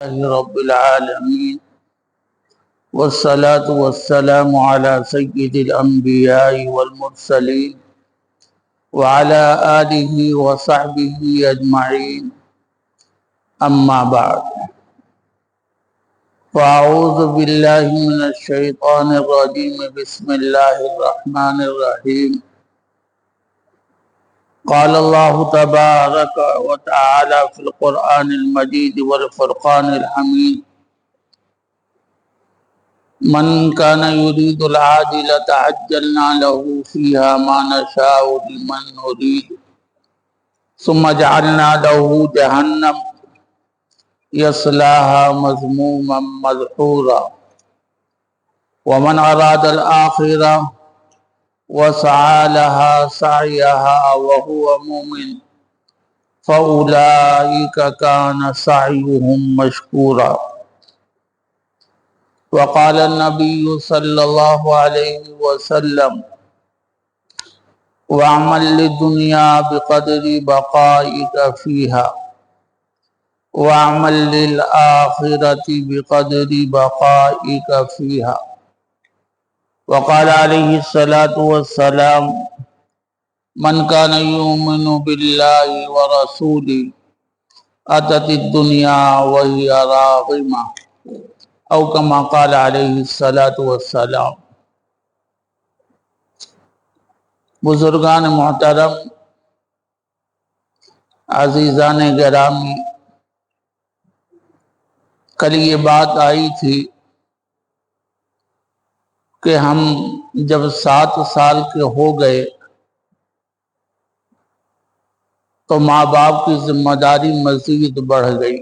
رب العالمين والصلاة والسلام على سيد الأنبياء والمرسلين وعلى آله وصحبه أجمعين أما بعد فأعوذ بالله من الشيطان الرجيم بسم الله الرحمن الرحيم قال الله تبارك وتعالى في القرآن المجيد والفرقان الحميد من كان يريد العاجلة عجلنا له فيها ما نشاء لمن نريد ثم جعلنا له جهنم يصلاها مذموما مدحورا ومن أراد الآخرة وسعى لها سعيها وهو مؤمن فأولئك كان سعيهم مشكورا وقال النبي صلى الله عليه وسلم واعمل للدنيا بقدر بقائك فيها واعمل للآخرة بقدر بقائك فيها وقال عليه الصلاة والسلام من كان يؤمن بالله ورسوله أتت الدنيا وهي راغمة او كما قال علیہ الصلاۃ والسلام۔ بزرگان محترم، عزیزان گرامی، کل یہ بات آئی تھی کہ ہم جب 7 سال کے ہو گئے تو ماں باپ کی ذمہ داری مزید بڑھ گئی۔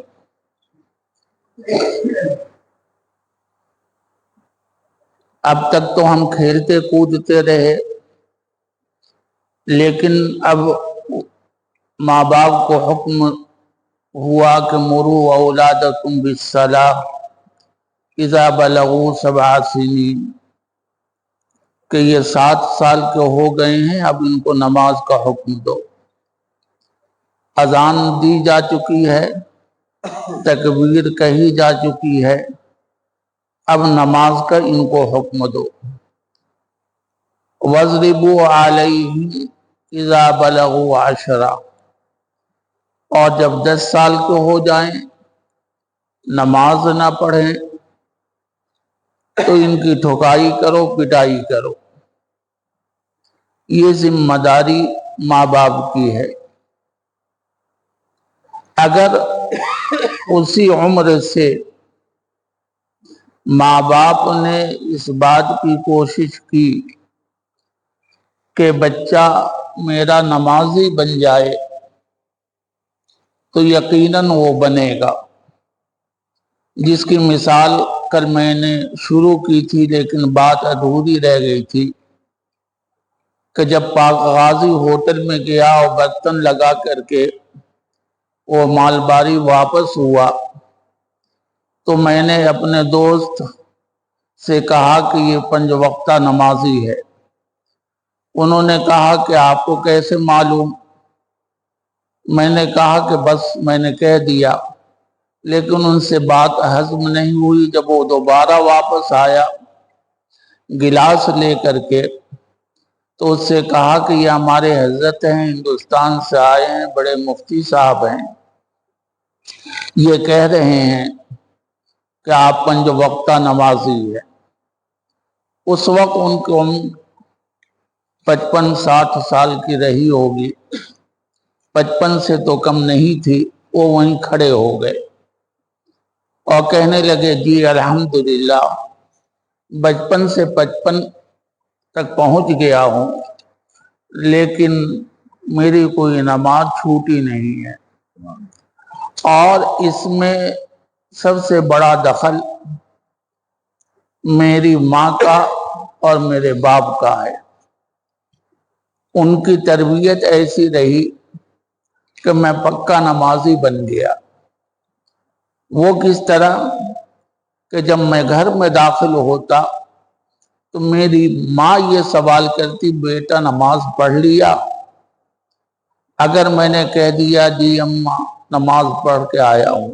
اب تک تو ہم کھیلتے کودتے رہے، لیکن اب ماں باپ کو حکم ہوا کہ مروا اولادکم بالصلاۃ اذا بلغوا 7 سنین، کہ یہ 7 سال کے ہو گئے ہیں، اب ان کو نماز کا حکم دو۔ اذان دی جا چکی ہے، تکبیر کہی جا چکی ہے، اب نماز کا ان کو حکم دو۔ وَاضْرِبُوا عَلَيْهِ إِذَا بَلَغُوا 10، اور جب 10 سال کے ہو جائیں نماز نہ پڑھیں تو ان کی ٹھکائی کرو، پٹائی کرو۔ یہ ذمہ داری ماں باپ کی ہے۔ اگر اسی عمر سے ماں باپ نے اس بات کی کوشش کی کہ بچہ میرا نمازی بن جائے تو یقیناً وہ بنے گا، جس کی مثال کل میں نے شروع کی تھی لیکن بات ادھوری رہ گئی تھی کہ جب پاک غازی ہوٹل میں گیا اور برتن لگا کر کے وہ مالباری واپس ہوا تو میں نے اپنے دوست سے کہا کہ یہ 5 وقتہ نمازی ہے۔ انہوں نے کہا کہ آپ کو کیسے معلوم؟ میں نے کہا کہ بس میں نے کہہ دیا، لیکن ان سے بات ہضم نہیں ہوئی۔ جب وہ دوبارہ واپس آیا گلاس لے کر کے تو اس سے کہا کہ یہ ہمارے حضرت ہیں، ہندوستان سے آئے ہیں، بڑے مفتی صاحب ہیں، یہ کہہ رہے ہیں کہ آپ 5 وقتہ نمازی ہے۔ اس وقت ان کو 55-60 سال کی رہی ہوگی، 55 سے تو کم نہیں تھی۔ وہ وہیں کھڑے ہو گئے اور کہنے لگے جی الحمدللہ، بچپن سے 55 تک پہنچ گیا ہوں لیکن میری کوئی نماز چھوٹی نہیں ہے۔ اور اس میں سب سے بڑا دخل میری ماں کا اور میرے باپ کا ہے۔ ان کی تربیت ایسی رہی کہ میں پکا نمازی بن گیا۔ وہ کس طرح کہ جب میں گھر میں داخل ہوتا تو میری ماں یہ سوال کرتی بیٹا نماز پڑھ لیا؟ اگر میں نے کہہ دیا جی اماں نماز پڑھ کے آیا ہوں،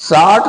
60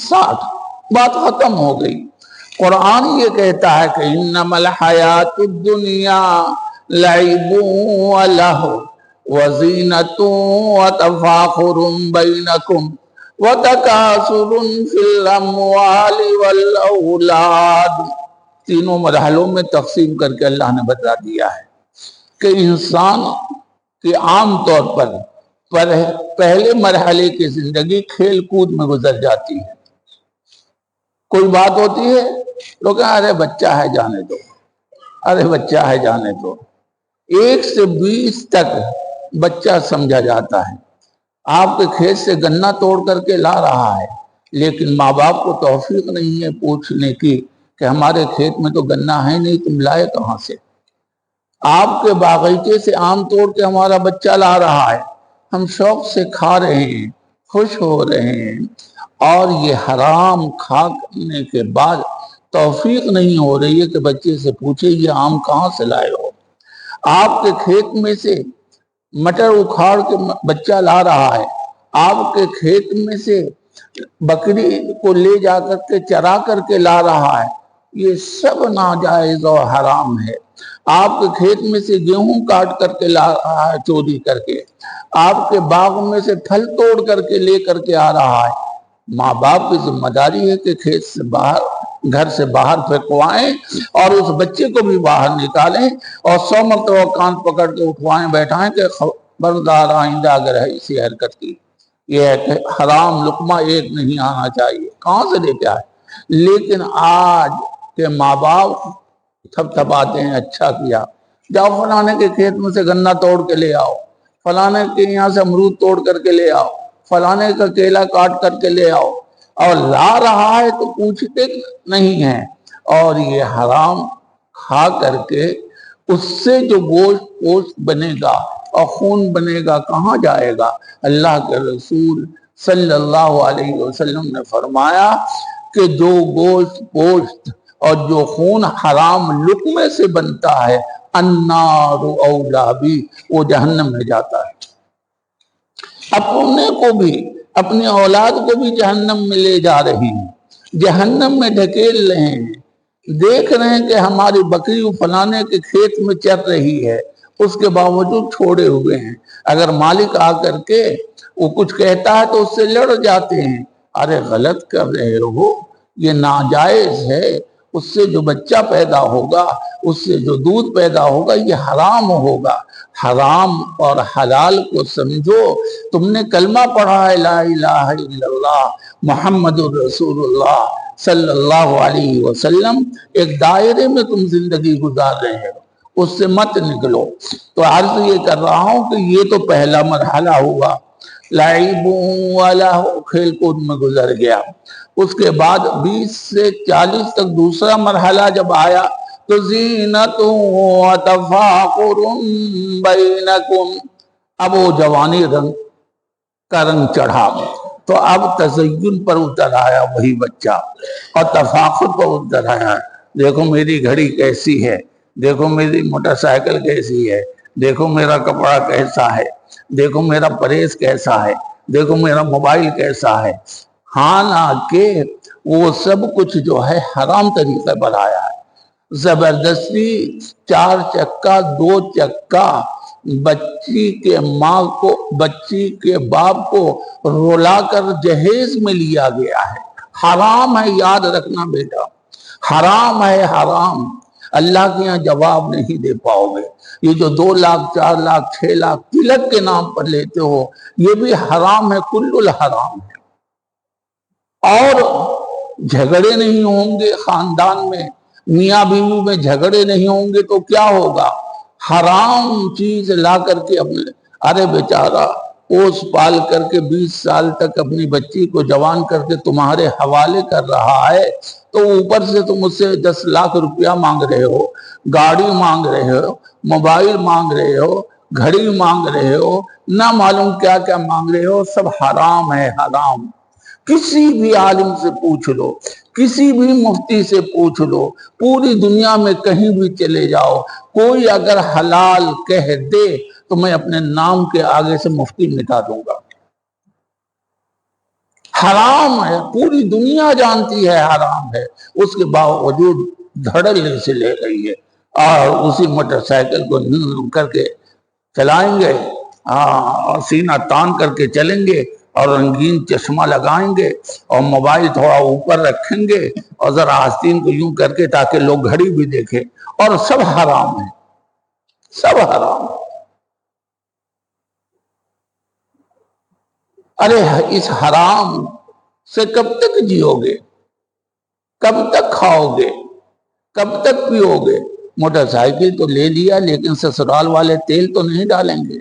60 بات ختم ہو گئی۔ قرآن یہ کہتا ہے کہ انما الحیات الدنیا لعب ولہو وزینۃ وتفاخر بینکم وتکاثر فی الاموال والاولاد۔ تینوں مرحلوں میں تقسیم کر کے اللہ نے بتا دیا ہے کہ انسان کی عام طور پر پہلے مرحلے کی زندگی کھیل کود میں گزر جاتی ہے۔ کوئی بات ہوتی ہے لوگ کہتے ہیں ارے بچہ ہے جانے دو، ارے بچہ ہے جانے دو۔ 1 سے 20 تک بچہ سمجھا جاتا ہے۔ آپ کے کھیت سے گنا توڑ کر کے لا رہا ہے، لیکن ماں باپ کو توفیق نہیں ہے پوچھنے کی کہ ہمارے کھیت میں تو گنا ہے نہیں، تم لائے کہاں سے؟ آپ کے باغیچے سے آم توڑ کے ہمارا بچہ لا رہا ہے، ہم شوق سے کھا رہے ہیں، خوش ہو رہے ہیں، اور یہ حرام کھانے کے بعد توفیق نہیں ہو رہی ہے کہ بچے سے پوچھے یہ آم کہاں سے لائے ہو۔ آپ کے کھیت میں سے مٹر اکھاڑ کے بچہ لا رہا ہے، آپ کے کھیت میں سے بکری کو لے جا کر کے چرا کر کے لا رہا ہے، یہ سب ناجائز اور حرام ہے۔ آپ کے کھیت میں سے گیہوں کاٹ کر کے لا رہا ہے چوری کر کے، آپ کے باغ میں سے پھل توڑ کر کے لے کر کے آ رہا ہے۔ ماں باپ کی ذمہ داری ہے کہ کھیت سے باہر، گھر سے باہر پھینکوائیں اور اس بچے کو بھی باہر نکالیں اور 100 مرتبہ کان پکڑ کے اٹھوائیں بیٹھائیں کہ خبردار آئندہ اگر ہے اسی حرکت کی، یہ ہے کہ حرام لقمہ ایک نہیں آنا چاہیے۔ کہاں سے لے کے آئے؟ لیکن آج کے ماں باپ تھپ تھپاتے ہیں، اچھا کیا، جاؤ فلانے کے کھیت میں سے گنا توڑ کے لے آؤ، فلانے کے یہاں سے امرود توڑ کر کے لے آؤ، فلانے کا کیلا کاٹ کر کے لے آؤ، اور لا رہا ہے تو پوچھتے نہیں ہیں۔ اور یہ حرام کھا کر کے اس سے جو گوشت بنے گا اور خون بنے گا کہاں جائے گا؟ اللہ کے رسول صلی اللہ علیہ وسلم نے فرمایا کہ جو گوشت اور جو خون حرام لقمے سے بنتا ہے، النار اولا بھی، وہ جہنم میں جاتا ہے۔ اپنے کو بھی، اپنی اولاد کو بھی جہنم میں لے جا رہی ہیں، جہنم میں ڈھکیل رہے ہیں۔ دیکھ رہے ہیں کہ ہماری بکری فلانے کے کھیت میں چر رہی ہے، اس کے باوجود چھوڑے ہوئے ہیں۔ اگر مالک آ کر کے وہ کچھ کہتا ہے تو اس سے لڑ جاتے ہیں، ارے غلط کر رہے ہو، یہ ناجائز ہے، اس سے جو بچہ پیدا ہوگا، اس سے جو دودھ پیدا ہوگا، یہ حرام ہوگا۔ حرام اور حلال کو سمجھو۔ تم نے کلمہ پڑھا ہے لا الہ الا اللہ محمد الرسول اللہ صلی اللہ علیہ وسلم، ایک دائرے میں تم زندگی گزار رہے ہو، اس سے مت نکلو۔ تو عرض یہ کر رہا ہوں کہ یہ تو پہلا مرحلہ ہوا، لعب ولہو، کھیل کود میں گزر گیا۔ اس کے بعد 20 سے 40 تک دوسرا مرحلہ جب آیا تو زینت و تفاخر بینکم، اب وہ جوانی کا رنگ چڑھا، تو اب تزین پر اتر آیا وہی بچہ، اور تفاخر پر اتر آیا، دیکھو میری گھڑی کیسی ہے، دیکھو میری موٹر سائیکل کیسی ہے، دیکھو میرا کپڑا کیسا ہے، دیکھو میرا پریس کیسا ہے، دیکھو میرا موبائل کیسا ہے۔ حالانکہ وہ سب کچھ جو ہے حرام طریقے پر آیا ہے۔ زبردستی 4 چکا 2 چکا بچی کے ماں کو، بچی کے باپ کو رولا کر جہیز میں لیا گیا ہے۔ حرام ہے، یاد رکھنا بیٹا، حرام ہے، حرام۔ اللہ کے یہاں جواب نہیں دے پاؤ گے۔ یہ جو 2 لاکھ 4 لاکھ 6 لاکھ تلک کے نام پر لیتے ہو، یہ بھی حرام ہے، کل الحرام ہے۔ اور جھگڑے نہیں ہوں گے خاندان میں، میاں بیوی میں جھگڑے نہیں ہوں گے تو کیا ہوگا؟ حرام چیز لا کر کے اپنے، ارے بیچارہ پوس پال کر کے 20 سال تک اپنی بچی کو جوان کر کے تمہارے حوالے کر رہا ہے، تو اوپر سے تم اس سے 10 لاکھ روپیہ مانگ رہے ہو، گاڑی مانگ رہے ہو، موبائل مانگ رہے ہو، گھڑی مانگ رہے ہو، نہ معلوم کیا کیا مانگ رہے ہو، سب حرام ہے، حرام۔ کسی بھی عالم سے پوچھ لو، کسی بھی مفتی سے پوچھ لو، پوری دنیا میں کہیں بھی چلے جاؤ، کوئی اگر حلال کہہ دے تو میں اپنے نام کے آگے سے مفتی مٹا دوں گا۔ حرام ہے، پوری دنیا جانتی ہے حرام ہے، اس کے باوجود دھڑلے سے لے گئی ہے اور اسی موٹر سائیکل کو کر کے چلائیں گے، اور سینہ تان کر کے چلیں گے اور رنگین چشمہ لگائیں گے اور موبائل تھوڑا اوپر رکھیں گے اور ذرا آستین کو یوں کر کے تاکہ لوگ گھڑی بھی دیکھیں، اور سب حرام ہے، سب حرام ہے۔ ارے اس حرام سے کب تک جیو گے، کب تک کھاؤ گے، کب تک پیو گے؟ موٹر سائیکل تو لے لیا لیکن سسرال والے تیل تو نہیں ڈالیں گے،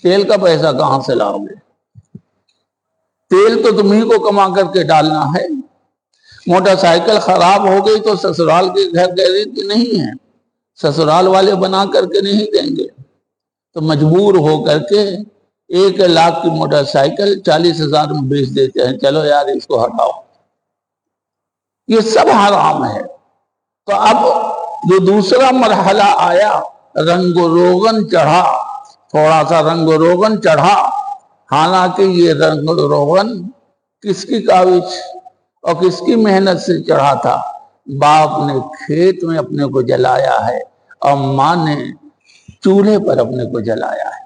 تیل کا پیسہ کہاں سے لاؤ گے؟ تیل تو تمہیں کو کما کر کے ڈالنا ہے۔ موٹر سائیکل خراب ہو گئی تو سسرال کے گھر گیرنٹی نہیں ہے، سسرال والے بنا کر کے نہیں دیں گے، تو مجبور ہو کر کے 1 لاکھ کی موٹر سائیکل 40,000 میں بیچ دیتے ہیں، چلو یار اس کو ہٹاؤ۔ یہ سب حرام ہے۔ تو اب جو دوسرا مرحلہ آیا، رنگ و روغن چڑھا، تھوڑا سا رنگ و روغن چڑھا، حالانکہ یہ رنگ و روغن کس کی کاوش اور کس کی محنت سے چڑھا تھا؟ باپ نے کھیت میں اپنے کو جلایا ہے اور ماں نے چولہے پر اپنے کو جلایا ہے۔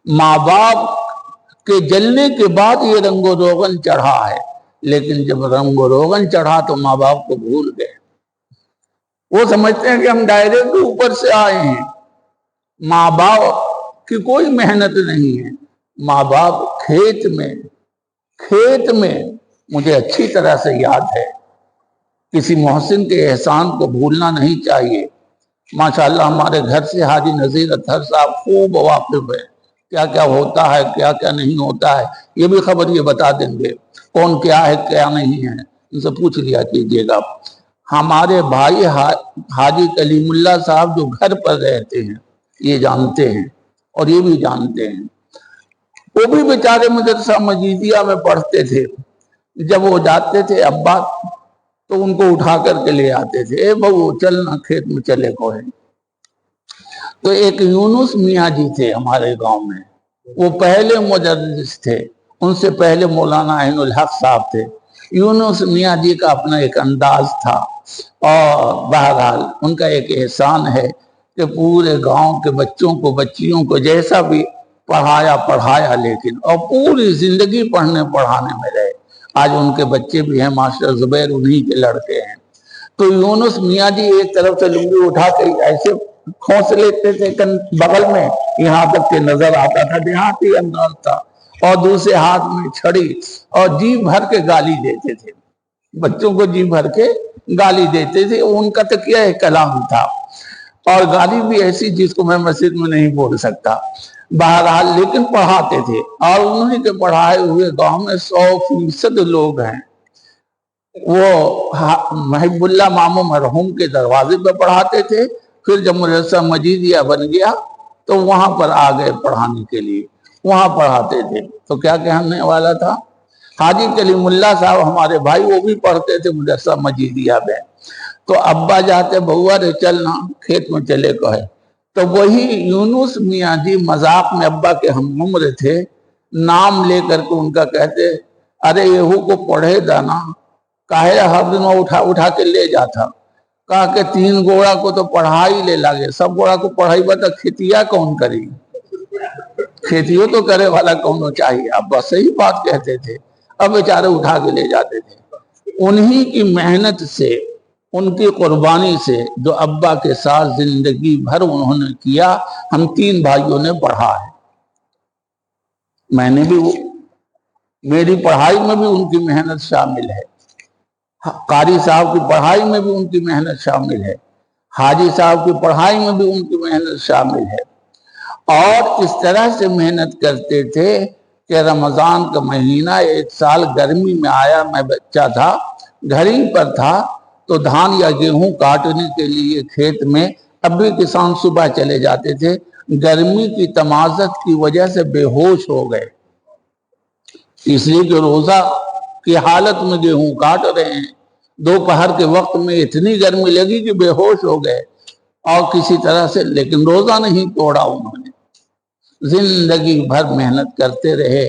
ماں باپ کے جلنے کے بعد یہ رنگ و روغن چڑھا ہے، لیکن جب رنگ و روغن چڑھا تو ماں باپ کو بھول گئے۔ وہ سمجھتے ہیں کہ ہم ڈائریکٹ اوپر سے آئے ہیں، ماں باپ کی کوئی محنت نہیں ہے۔ ماں باپ کھیت میں مجھے اچھی طرح سے یاد ہے، کسی محسن کے احسان کو بھولنا نہیں چاہیے۔ ماشاءاللہ ہمارے گھر سے حاجی نذیر اطہر صاحب خوب واقف ہے، کیا کیا ہوتا ہے کیا کیا نہیں ہوتا ہے، یہ بھی خبر یہ بتا دیں گے، کون کیا ہے کیا نہیں ہے، ان سے پوچھ لیا کیجیے گا۔ ہمارے بھائی حاجی کلیم اللہ صاحب جو گھر پر رہتے ہیں یہ جانتے ہیں، اور یہ بھی جانتے ہیں، وہ بھی بیچارے مدرسہ مجیدیہ میں پڑھتے تھے۔ جب وہ جاتے تھے ابا تو ان کو اٹھا کر کے لے آتے تھے، اے بہو چلنا کھیت میں چلے کو ہے۔ تو ایک یونس میاں جی تھے ہمارے گاؤں میں، وہ پہلے مدرس تھے، ان سے پہلے مولانا عین الحق صاحب تھے۔ یونس میاں جی کا اپنا ایک انداز تھا، اور بہرحال ان کا ایک احسان ہے کہ پورے گاؤں کے بچوں کو بچیوں کو جیسا بھی پڑھایا لیکن، اور پوری زندگی پڑھنے پڑھانے میں رہے۔ آج ان کے بچے بھی ہیں، ماسٹر زبیر انہی کے لڑکے ہیں۔ تو یونس میاں جی ایک طرف سے لنگی اٹھا کے ایسے کھونس لیتے تھے بغل میں، یہاں تک کہ نظر آتا تھا، دیہاتی انداز تھا، اور دوسرے ہاتھ میں چھڑی، اور جی بھر کے گالی دیتے تھے، بچوں کو جی بھر کے گالی دیتے تھے۔ ان کا تکیہ کلام تھا، اور گالی بھی ایسی جس کو میں مسجد میں نہیں بول سکتا، بہرحال لیکن پڑھاتے تھے، اور انہی کے پڑھائے ہوئے گاؤں میں 100% لوگ ہیں۔ وہ محب اللہ مامو مرحوم کے دروازے پہ پڑھاتے تھے، پھر جب مدرسہ مجیدیہ بن گیا تو وہاں پر آ گئے پڑھانے کے لیے، وہاں پڑھاتے تھے۔ تو کیا کہنے والا تھا، حاجی کلیم اللہ صاحب ہمارے بھائی وہ بھی پڑھتے تھے مدرسہ مجیدیہ میں۔ تو ابا جاتے بہوا رے چلنا کھیت میں چلے کو ہے، تو وہی یونس میاں جی مذاق میں ابا کے ہم عمر تھے، نام لے کر کے ان کا کہتے، ارے یہو کو پڑھے دانا، کاہے ہر دن وہ اٹھا کے لے جاتا، کہا کہ 3 گوڑا کو تو پڑھائی لے لاگے، سب گوڑا کو پڑھائی بتا کھیتیا کون کری، کھیتیوں تو کرے والا کون چاہیے۔ ابا صحیح بات کہتے تھے، اب بیچارے اٹھا کے لے جاتے تھے۔ انہی کی محنت سے، ان کی قربانی سے، جو ابا کے ساتھ زندگی بھر انہوں نے کیا، ہم 3 بھائیوں نے پڑھا ہے۔ میں نے بھی، میری پڑھائی میں بھی ان کی محنت شامل ہے، قاری صاحب کی پڑھائی میں بھی ان کی محنت شامل ہے، حاجی صاحب کی پڑھائی میں بھی ان کی محنت شامل ہے۔ اور اس طرح سے محنت کرتے تھے کہ رمضان کا مہینہ ایک سال گرمی میں آیا، میں بچہ تھا، گھر ہی پر تھا، تو دھان یا گیہوں کاٹنے کے لیے کھیت میں اب بھی کسان صبح چلے جاتے تھے، گرمی کی تمازت کی وجہ سے بے ہوش ہو گئے، اس لیے کہ روزہ کی حالت میں گیہوں کاٹ رہے ہیں، دوپہر کے وقت میں اتنی گرمی لگی کہ بے ہوش ہو گئے، اور کسی طرح سے لیکن روزہ نہیں توڑا انہوں نے، زندگی بھر محنت کرتے رہے،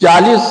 40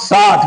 60,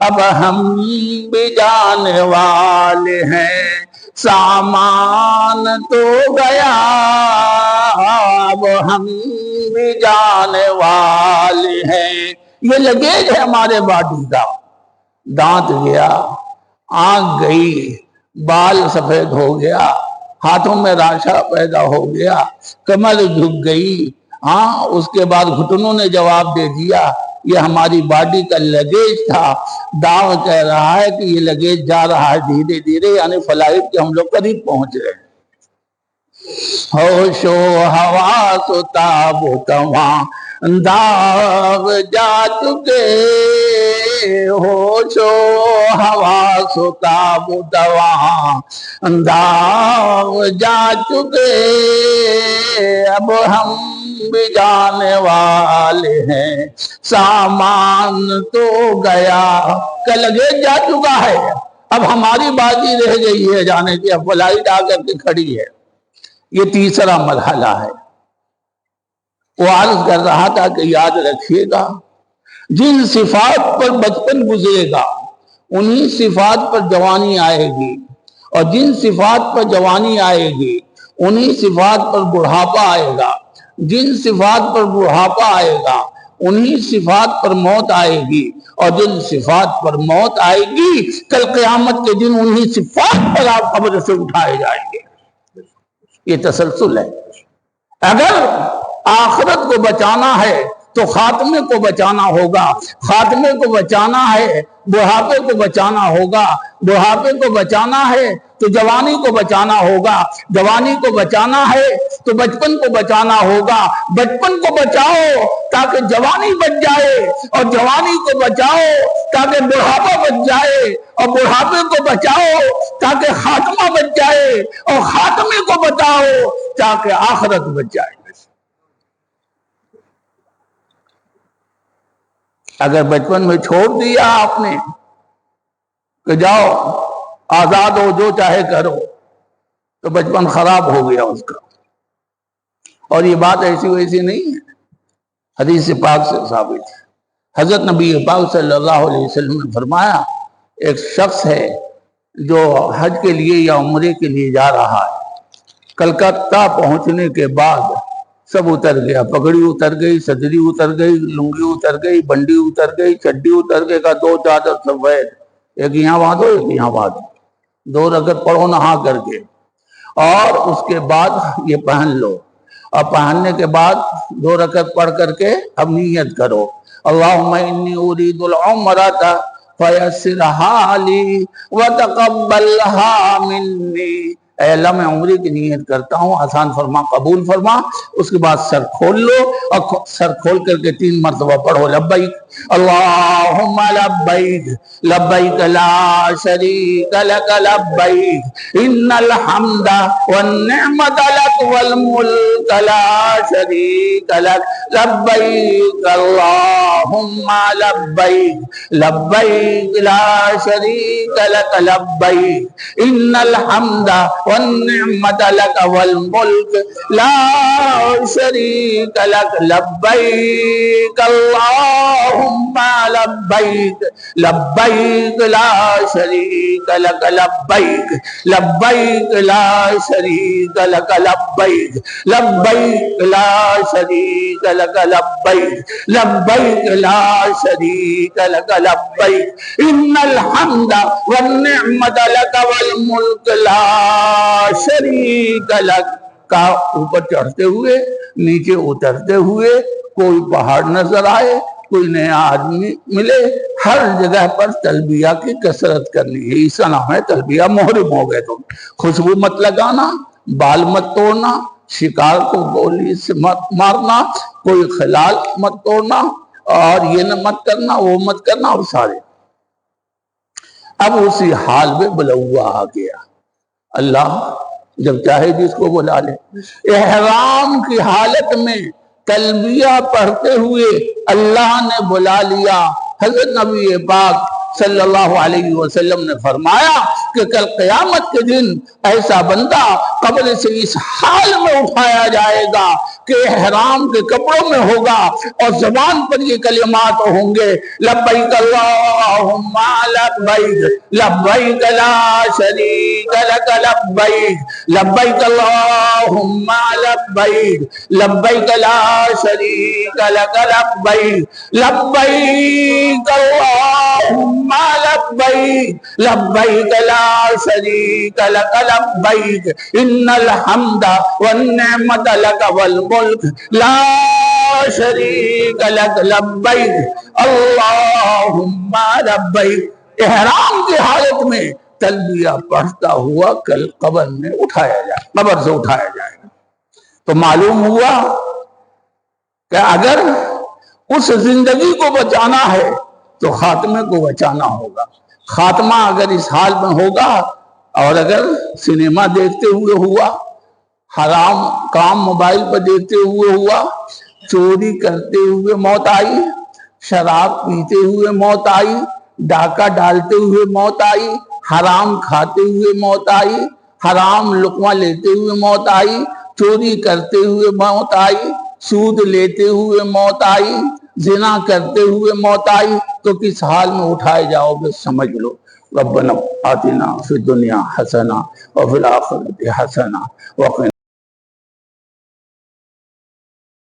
اب ہم بھی جانے والے ہیں، سامان تو گیا اب ہم بھی جانے والے ہیں۔ یہ لگیج ہے ہمارے باڈی کا، دانت گیا، آنکھ گئی، بال سفید ہو گیا، ہاتھوں میں راشا پیدا ہو گیا، کمر جھک گئی، ہاں اس کے بعد گھٹنوں نے جواب دے دیا، یہ ہماری باڈی کا لگیج تھا۔ داغ کہہ رہا ہے کہ یہ لگیج جا رہا ہے دھیرے دھیرے، یعنی فلائٹ کے ہم لوگ قریب پہنچ رہے ہیں۔ ہوش و حواس و تاب و تواں داغ جا چکے، ہوش و حواس و تاب و تواں داغ جا چکے، اب ہم بھی جانے والے ہیں، سامان تو گیا کہ لگیج جا چکا ہے، اب ہماری بازی رہ گئی ہے جانے کی، اب فلائٹ آ کر کے کھڑی ہے۔ یہ تیسرا مرحلہ ہے۔ وہ عرض کر رہا تھا کہ یاد رکھیے گا، جن صفات پر بچپن گزرے گا انہی صفات پر جوانی آئے گی، اور جن صفات پر جوانی آئے گی انہی صفات پر بڑھاپا آئے گا، جن صفات پر بڑھاپا آئے گا انہی صفات پر موت آئے گی، اور جن صفات پر موت آئے گی کل قیامت کے دن انہی صفات پر آپ قبر سے اٹھائے جائیں گے۔ یہ تسلسل ہے۔ اگر آخرت کو بچانا ہے تو خاتمے کو بچانا ہوگا، خاتمے کو بچانا ہے بڑھاپے کو بچانا ہوگا، بڑھاپے کو بچانا ہے تو جوانی کو بچانا ہوگا، جوانی کو بچانا ہے تو بچپن کو بچانا ہوگا، بچپن کو بچاؤ تاکہ جوانی بچ جائے، اور جوانی کو بچاؤ تاکہ بڑھاپا بچ جائے، اور بڑھاپے کو بچاؤ تاکہ خاتمہ بچ جائے، اور خاتمے کو بچاؤ تاکہ آخرت بچ جائے۔ اگر بچپن میں چھوڑ دیا آپ نے کہ جاؤ آزاد ہو جو چاہے کرو، تو بچپن خراب ہو گیا اس کا۔ اور یہ بات ایسی ویسی نہیں ہے، حدیث پاک سے ثابت ہے۔ حضرت نبی پاک صلی اللہ علیہ وسلم نے فرمایا، ایک شخص ہے جو حج کے لیے یا عمرے کے لیے جا رہا ہے، کلکتہ پہنچنے کے بعد سب اتر گیا، پگڑی اتر گئی، صدری اتر گئی، لنگی اتر گئی، بنڈی اتر گئی، چڈی اتر گئی، کا دو چادر سفید، ایک یہاں باندھو ایک یہاں باندھو، 2 رکعت پڑھو نہا کر کے، اور اس کے بعد یہ پہن لو، اور پہننے کے بعد 2 رکعت پڑھ کر کے اب نیت کرو، اللہم انی ارید العمرۃ فیسرھا لی وتقبلھا منی، اے اللہ میں عمرے کی نیت کرتا ہوں، آسان فرما، قبول فرما۔ اس کے بعد سر کھول لو، اور سر کھول کر کے 3 مرتبہ پڑھو، لبیک اللہم لبیک لبیک لا شریک لک لبیک ان الحمد والنعمت لک والملک لا شریک لک لبیک اللہم لبیک لبیک لا شریک لک لبیک ان الحمد والنعمت لک والملک لا شریک لک لبیک اللہم لبیک لبیک لا شریک لک لبیک لبیک لا شریک لک لبیک لبیک لا شریک لک لبیک لبیک لا شریک لک لبیک ان الحمد والنعمت لک والملک لا شریک لک۔ کا اوپر چڑھتے ہوئے نیچے اترتے ہوئے کوئی پہاڑ نظر آئے، کوئی نیا آدمی ملے، ہر جگہ پر تلبیہ کی کثرت کرنی ہے۔ اس کا نام ہے تلبیہ۔ محرم ہو گئے تم، خوشبو مت لگانا، بال مت توڑنا، شکار کو گولی سے مت مارنا، کوئی خلال مت توڑنا، اور یہ نہ مت کرنا وہ مت کرنا، اور سارے۔ اب اسی حال میں بلوا آ گیا، اللہ جب چاہے جس کو بلا لے۔ احرام کی حالت میں تلبیہ پڑھتے ہوئے اللہ نے بلا لیا۔ حضرت نبی پاک صلی اللہ علیہ وسلم نے فرمایا کہ کل قیامت کے دن ایسا بندہ قبر سے اس حال میں اٹھایا جائے گا کہ احرام کے کپڑوں میں ہوگا اور زبان پر یہ کلمات ہوں گے لبیک اللہم لبیک لبیک لا شریک لک لبیک لبیک اللہم لبیک لبیک لا شریک لک لبیک لبیک اللہم لبیک لبیک لا شریک لک لبیک ان الحمد والنعمت لک والملک لا شریک لک لبیک اللہم لبیک۔ احرام کی حالت میں تلبیہ پڑھتا ہوا کل قبر میں اٹھایا جائے، قبر سے اٹھایا جائے گا۔ تو معلوم ہوا کہ اگر اس زندگی کو بچانا ہے تو خاتمے کو بچانا ہوگا۔ خاتمہ اگر اس حال میں ہوگا اور اگر سنیما دیکھتے ہوئے ہوا، حرام کام موبائل پر دیکھتے ہوئے ہوا، چوری کرتے ہوئے موت آئی، شراب پیتے ہوئے موت آئی، ڈاکہ ڈالتے ہوئے موت آئی، حرام کھاتے ہوئے موت آئی، حرام لقمہ لیتے ہوئے موت آئی، چوری کرتے ہوئے موت آئی، سود لیتے ہوئے موت آئی، زنا کرتے ہوئے موت آئی، تو کس حال میں اٹھائے جاؤ گے سمجھ لو۔ ربنا آتنا فی الدنیا حسنہ وفی الآخرۃ حسنہ وقنا